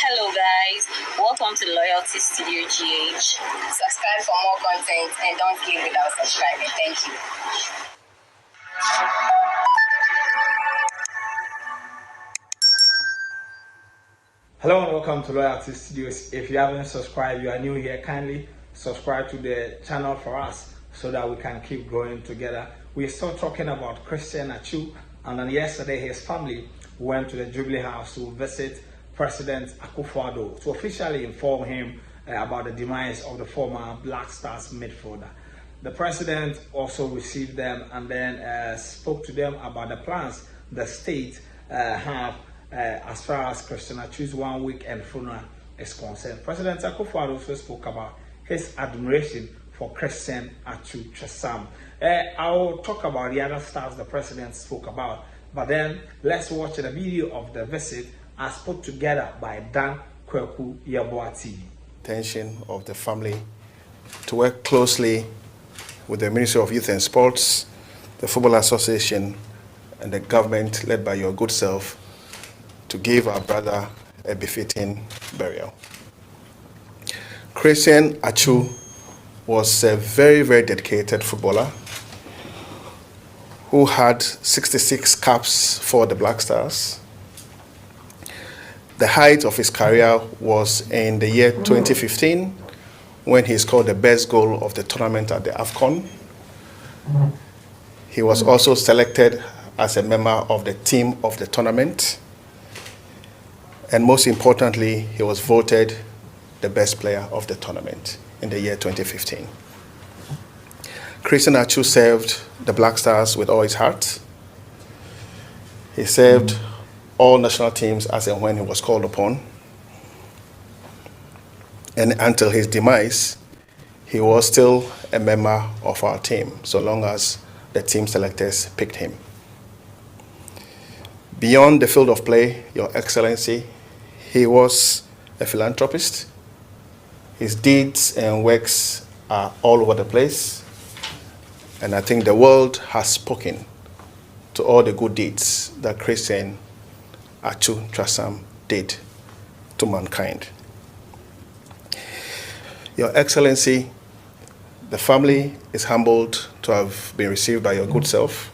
Hello guys, welcome to Loyalty Studio GH. Subscribe for more content and don't leave without subscribing. Thank you. Hello and welcome to Loyalty Studios. If you haven't subscribed, you are new here, kindly subscribe to the channel for us so that we can keep growing together. We're still talking about President Atsu, and then yesterday his family went to the Jubilee House to visit President Akufo-Addo to officially inform him about the demise of the former Black Stars midfielder. The president also received them and then spoke to them about the plans the state have as far as President Atsu's 1 weekend funeral is concerned. President Akufo-Addo also spoke about his admiration for President Atsu. I will talk about the other stars the president spoke about, but then let's watch the video of the visit as put together by Dan Kweku Yeboah TV. Intention of the family to work closely with the Ministry of Youth and Sports, the Football Association, and the government led by your good self to give our brother a befitting burial. President Atsu was a very, very dedicated footballer who had 66 caps for the Black Stars. The height of his career was in the year 2015 when he scored the best goal of the tournament at the AFCON. He was also selected as a member of the team of the tournament. And most importantly, he was voted the best player of the tournament in the year 2015. President Atsu served the Black Stars with all his heart. He served all national teams as and when he was called upon. And until his demise, he was still a member of our team, so long as the team selectors picked him. Beyond the field of play, Your Excellency, he was a philanthropist. His deeds and works are all over the place. And I think the world has spoken to all the good deeds that President Atsu did to mankind. Your Excellency, the family is humbled to have been received by your good self,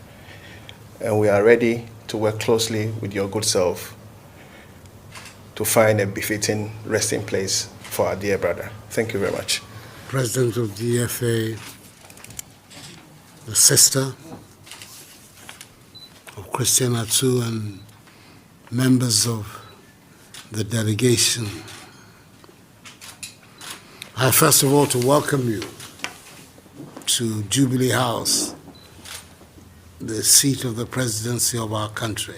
and we are ready to work closely with your good self to find a befitting resting place for our dear brother. Thank you very much. President of the FA, the sister of President Atsu, and members of the delegation. I first of all to welcome you to Jubilee House, the seat of the presidency of our country.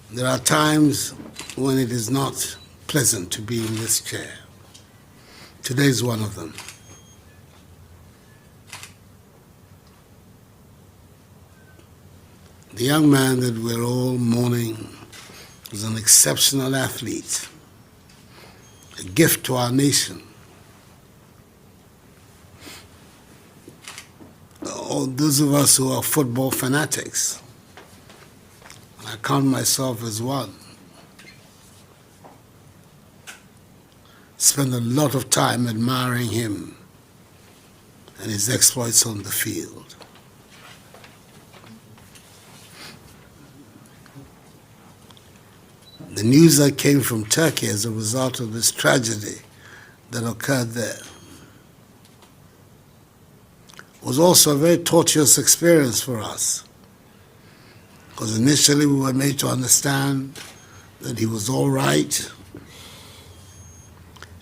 There are times when it is not pleasant to be in this chair. Today is one of them. The young man that we're all mourning was an exceptional athlete, a gift to our nation. All those of us who are football fanatics, I count myself as one, spend a lot of time admiring him and his exploits on the field. The news that came from Turkey as a result of this tragedy that occurred there was also a very tortuous experience for us, because initially we were made to understand that he was all right,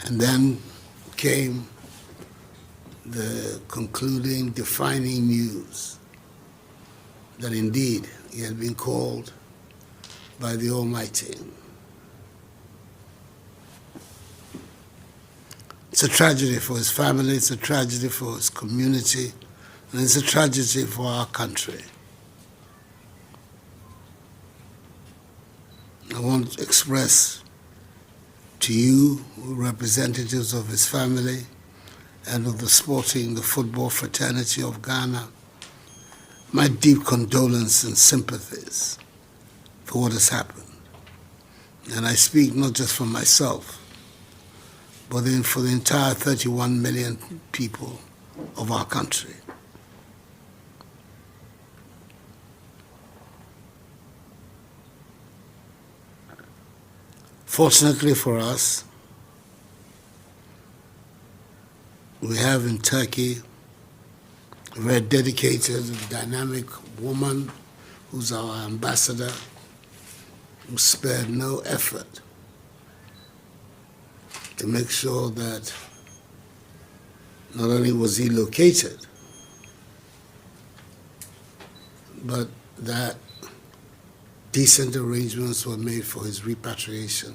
and then came the concluding, defining news that indeed he had been called by the Almighty. It's a tragedy for his family, it's a tragedy for his community, and it's a tragedy for our country. I want to express to you, representatives of his family and of the football fraternity of Ghana, my deep condolence and sympathies for what has happened. And I speak not just for myself, but for the entire 31 million people of our country. Fortunately for us, we have in Turkey a very dedicated and dynamic woman who's our ambassador, who spared no effort to make sure that not only was he located, but that decent arrangements were made for his repatriation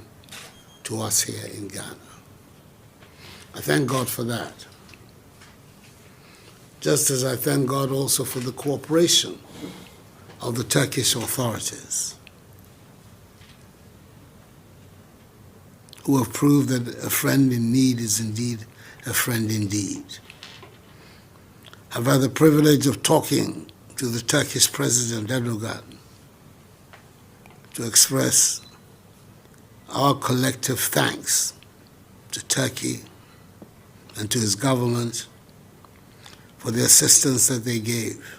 to us here in Ghana. I thank God for that. Just as I thank God also for the cooperation of the Turkish authorities, who have proved that a friend in need is indeed a friend indeed. I've had the privilege of talking to the Turkish President Erdogan to express our collective thanks to Turkey and to his government for the assistance that they gave,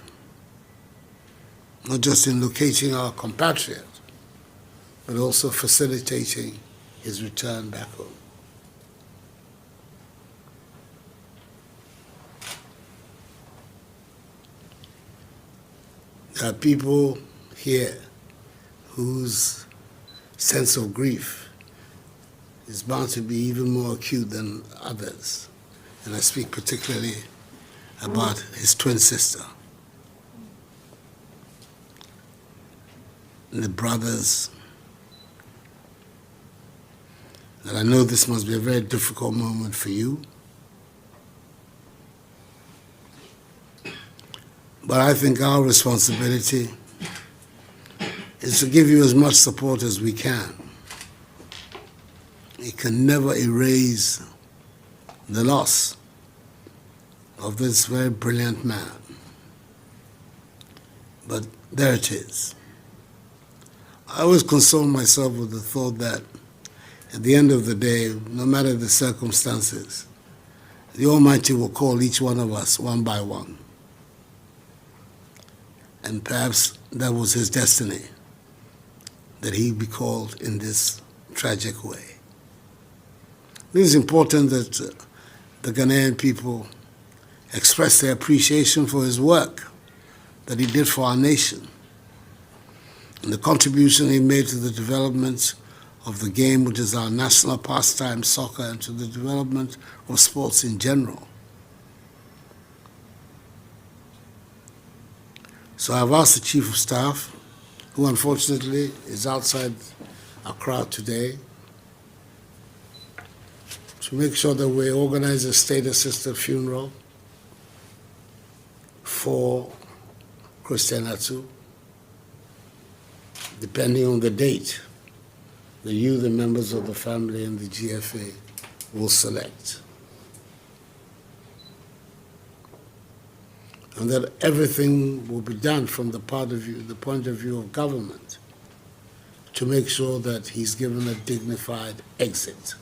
not just in locating our compatriot, but also facilitating his return back home. There are people here whose sense of grief is bound to be even more acute than others. And I speak particularly about his twin sister, and the brothers. And I know this must be a very difficult moment for you. But I think our responsibility is to give you as much support as we can. It can never erase the loss of this very brilliant man. But there it is. I always console myself with the thought that at the end of the day, no matter the circumstances, the Almighty will call each one of us one by one. And perhaps that was his destiny, that he be called in this tragic way. It is important that the Ghanaian people express their appreciation for his work that he did for our nation and the contribution he made to the development of the game, which is our national pastime, soccer, and to the development of sports in general. So I've asked the Chief of Staff, who unfortunately is outside our crowd today, to make sure that we organize a state-assisted funeral for Christian Atsu, depending on the date that you, the members of the family, and the GFA will select. And that everything will be done from the point of view of government, to make sure that he's given a dignified exit.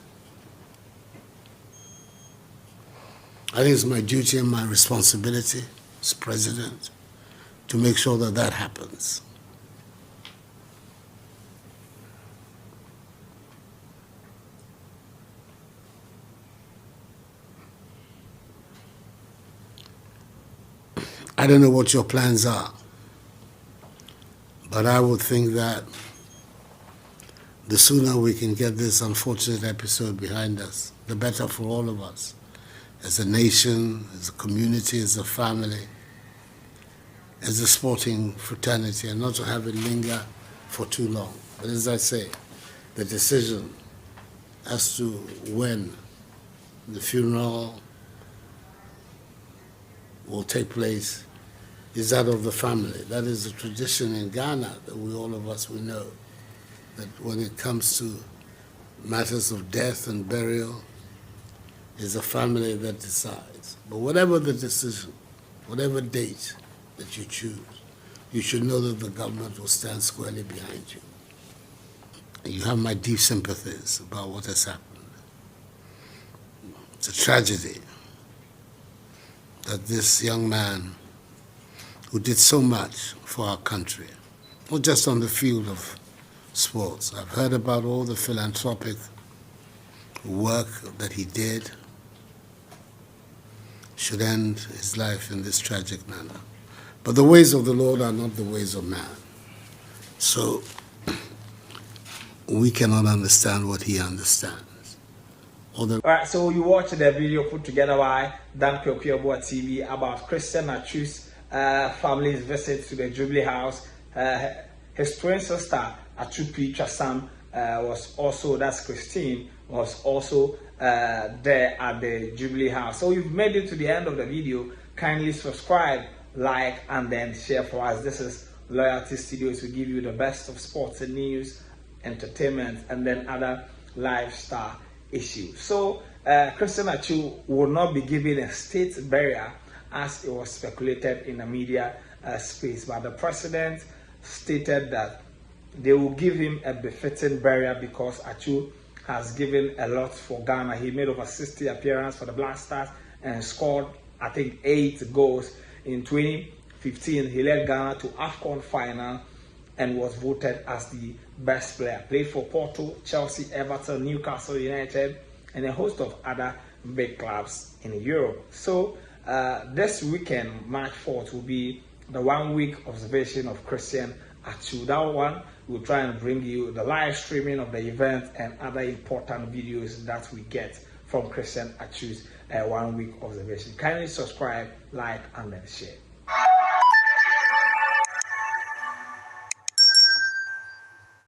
I think it's my duty and my responsibility as president to make sure that that happens. I don't know what your plans are, but I would think that the sooner we can get this unfortunate episode behind us, the better for all of us, as a nation, as a community, as a family, as a sporting fraternity, and not to have it linger for too long. But as I say, the decision as to when the funeral will take place is that of the family. That is the tradition in Ghana that all of us know, that when it comes to matters of death and burial, it's a family that decides. But whatever the decision, whatever date that you choose, you should know that the government will stand squarely behind you. You have my deep sympathies about what has happened. It's a tragedy that this young man who did so much for our country, not just on the field of sports. I've heard about all the philanthropic work that he did, should end his life in this tragic manner. But the ways of the Lord are not the ways of man. So we cannot understand what he understands. All right, so you watched the video put together by Dan Kweku Yeboah TV about President Atsu's family's visit to the Jubilee House. His twin sister, Atsu was also, that's Christine, was also there at the Jubilee House. So you've made it to the end of the video. Kindly subscribe, like, and then share for us. This is Loyalty Studios. We give you the best of sports and news, entertainment, and then other lifestyle issues. So President Atsu will not be given a state burial as it was speculated in the media space, but the president stated that they will give him a befitting burial because Atsu has given a lot for Ghana. He made over 60 appearances for the Black Stars and scored, I think, 8 goals. In 2015, he led Ghana to AFCON final and was voted as the best player. Played for Porto, Chelsea, Everton, Newcastle United, and a host of other big clubs in Europe. So this weekend, March 4th, will be the 1-week observation of President Atsu. That one will try and bring you the live streaming of the event and other important videos that we get from President Atsu's 1-week observation. Kindly subscribe, like, and then share.